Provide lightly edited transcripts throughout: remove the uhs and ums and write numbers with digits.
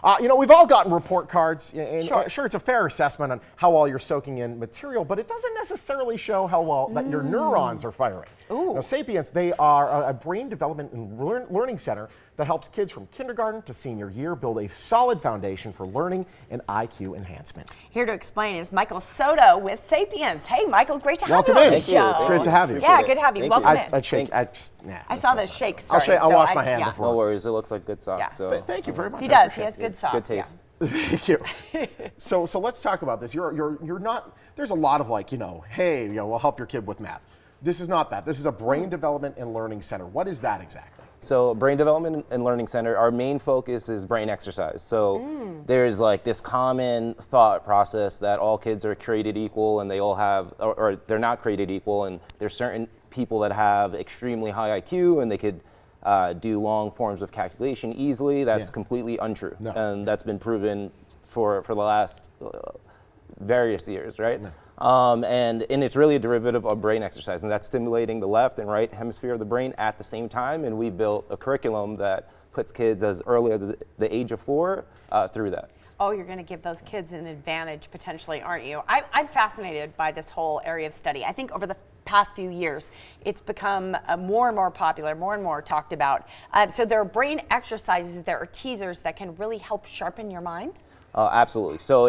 We've all gotten report cards, and Sure. it's a fair assessment on how well you're soaking in material, but it doesn't necessarily show how well that your neurons are firing. Now, Sapience, they are a brain development and learning center that helps kids from kindergarten to senior year build a solid foundation for learning and IQ enhancement. Here to explain is Michael Soto with Sapience. Hey, Michael, great to have Welcome you on in. the show. It's great to have you. Yeah, good to have you. Thank you. Welcome in. I'd shake. I saw the shake I'll starting. I'll wash my hand yeah. before. No worries, it looks like good socks. Yeah. So Thank you very much. He I does. He appreciate has it. good socks. good taste. Thank you. So let's talk about this. You're not. There's a lot of hey, we'll help your kid with math. This is not that. This is a brain development and learning center. What is that exactly? So Brain Development and Learning Center, our main focus is brain exercise. So there's like this common thought process that all kids are created equal and they all have, or they're not created equal, and there's certain people that have extremely high IQ and they could do long forms of calculation easily. That's completely untrue. No. And that's been proven for the last various years, right? No. And it's really a derivative of brain exercise, and that's stimulating the left and right hemisphere of the brain at the same time. And we built a curriculum that puts kids as early as the age of 4 through that. Oh, you're going to give those kids an advantage potentially, aren't you? I'm fascinated by this whole area of study. I think over the past few years, it's become more and more popular, more and more talked about. So there are brain exercises, there are teasers that can really help sharpen your mind. Absolutely. So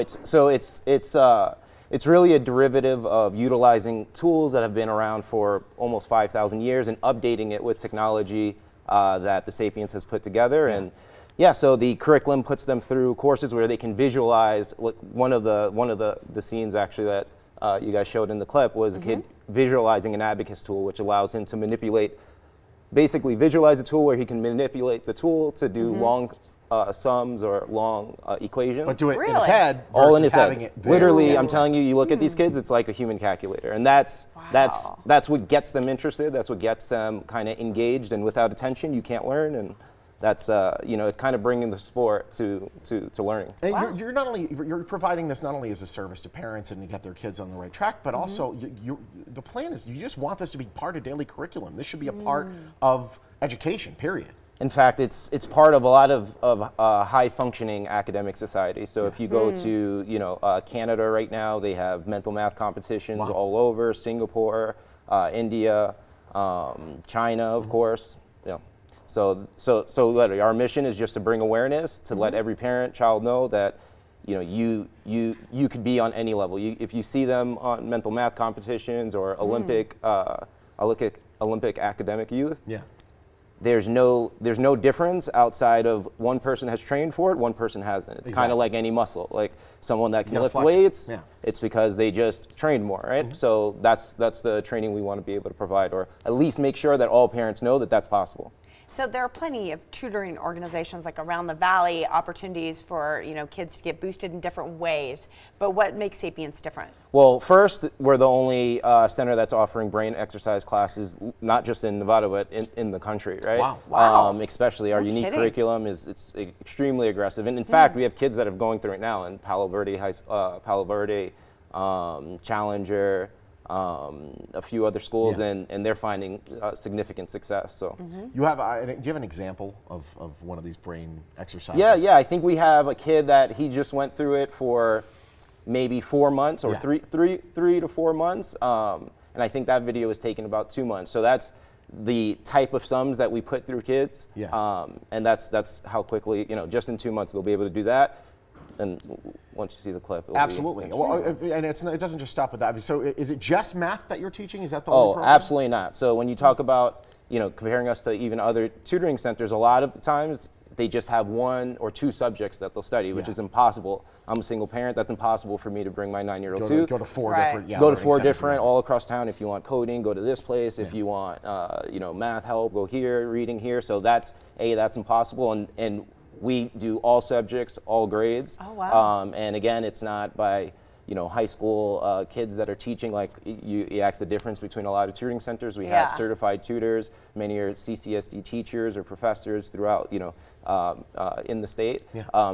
it's really a derivative of utilizing tools that have been around for almost 5,000 years and updating it with technology that the Sapience has put together. Yeah. And yeah, so the curriculum puts them through courses where they can visualize. One of the scenes actually that you guys showed in the clip was a kid visualizing an abacus tool, which allows him to basically visualize a tool where he can manipulate the tool to do long sums or long equations. But do it in Really? his head. All in versus his having head. it there. Literally, I'm telling you, you look at these kids, it's like a human calculator. And that's what gets them interested. That's what gets them kind of engaged. And without attention, you can't learn. And that's, it's kind of bringing the sport to learning. And you're providing this not only as a service to parents and to get their kids on the right track, but also the plan is you just want this to be part of daily curriculum. This should be a part of education, period. In fact, it's part of a lot of high-functioning academic societies. So if you go to Canada right now, they have mental math competitions all over. Singapore, India, China, of course. So literally, our mission is just to bring awareness to let every parent, child know that you could be on any level. If you see them on mental math competitions or Olympic academic youth. Yeah. There's no difference outside of one person has trained for it, one person hasn't. It's kind of like any muscle. Like someone that can lift weights, it's because they just trained more, right? So that's the training we want to be able to provide, or at least make sure that all parents know that that's possible. So there are plenty of tutoring organizations like around the valley, opportunities for kids to get boosted in different ways. But what makes Sapience different? Well, first, we're the only center that's offering brain exercise classes, not just in Nevada, but in the country, right? Wow. Especially our unique curriculum it's extremely aggressive. And in fact, we have kids that are going through it now in Palo Verde, Challenger, a few other schools, and they're finding significant success. So, do you have an example of one of these brain exercises? Yeah. I think we have a kid that he just went through it for maybe 4 months or three to 4 months, and I think that video was taken about 2 months. So that's the type of sums that we put through kids, and that's how quickly just in 2 months they'll be able to do that. And once you see the clip, it'll absolutely. be Well, and it doesn't just stop with that. So is it just math that you're teaching? Is that the only program? Absolutely not. So when you talk about comparing us to even other tutoring centers, a lot of the times they just have 1 or 2 subjects that they'll study, which is impossible. I'm a single parent. That's impossible for me to bring my 9-year-old to. Go to 4 different. Go to 4 different all across town. If you want coding, go to this place. If you want math help, go here. Reading here. So that's impossible. And we do all subjects, all grades. Oh, wow. And again, it's not by high school kids that are teaching. Like you asked the difference between a lot of tutoring centers. We have certified tutors. Many are CCSD teachers or professors throughout in the state.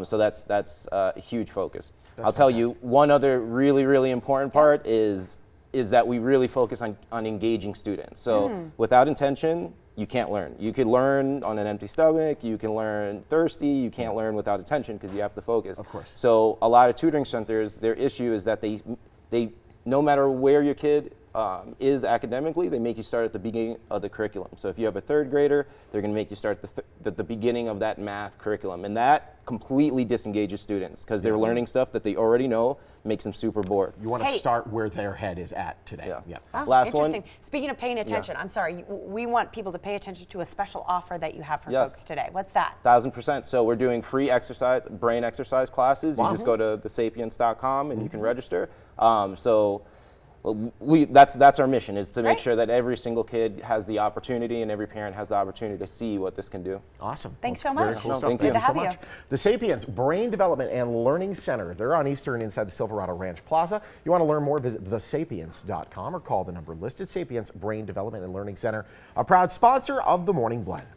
So that's a huge focus. I'll tell you one other really, really important part is that we really focus on engaging students. So without intention, you can't learn. You could learn on an empty stomach, you can learn thirsty, you can't learn without attention because you have to focus. Of course. So a lot of tutoring centers, their issue is that they no matter where your kid is academically, they make you start at the beginning of the curriculum. So if you have a third grader, they're going to make you start at the beginning of that math curriculum. And that completely disengages students because they're learning stuff that they already know, makes them super bored. You want to start where their head is at today. Yeah. Oh, Last interesting. one. Speaking of paying attention, I'm sorry, we want people to pay attention to a special offer that you have for Yes. folks today. What's that? 1000%. So we're doing free brain exercise classes. You just go to thesapiens.com and you can register. That's our mission, is to make Great. sure that every single kid has the opportunity and every parent has the opportunity to see what this can do. Awesome. Thanks Well, so it's very much. cool No, stuff. thank Thank you. you so Good to have much. The Sapiens Brain Development and Learning Center. They're on Eastern inside the Silverado Ranch Plaza. You want to learn more, visit thesapiens.com or call the number listed. Sapiens Brain Development and Learning Center, a proud sponsor of the Morning Blend.